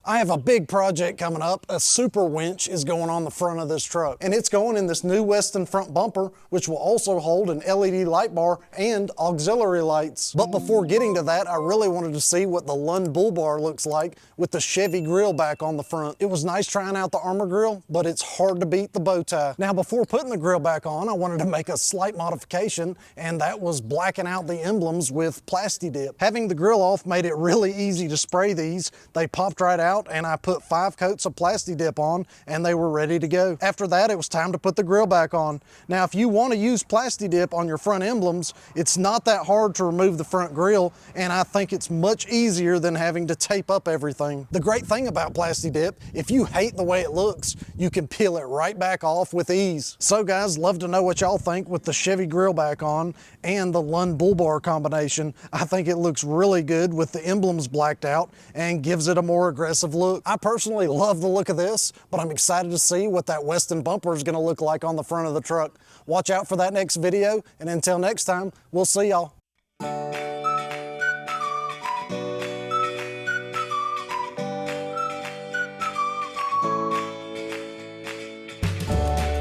I have a big project coming up. A super winch is going on the front of this truck, and it's going in this new Weston front bumper, which will also hold an LED light bar and auxiliary lights. But before getting to that, I really wanted to see what the Lund bull bar looks like with the Chevy Grille back on the front. It was nice trying out the Armor Grill, but it's hard to beat the Bowtie. Now, before putting the grill back on, I wanted to make a slight modification, and that was blacking out the emblems with Plasti Dip. Having the grill off made it really easy to spray these. They popped right out, and I put 5 coats of Plasti Dip on, and they were ready to go. After that, it was time to put the grill back on. Now, if you want to use Plasti Dip on your front emblems, it's not that hard to remove the front grill, and I think it's much easier than having to tape up everything. The great thing about Plasti Dip, if you hate the way it looks, you can peel it right back off with ease. So guys, love to know what y'all think with the Chevy grill back on and the Lund bull bar combination. I think it looks really good with the emblems blacked out and gives it a more aggressive look. I personally love the look of this, but I'm excited to see what that Weston bumper is going to look like on the front of the truck. Watch out for that next video, and until next time, we'll see y'all.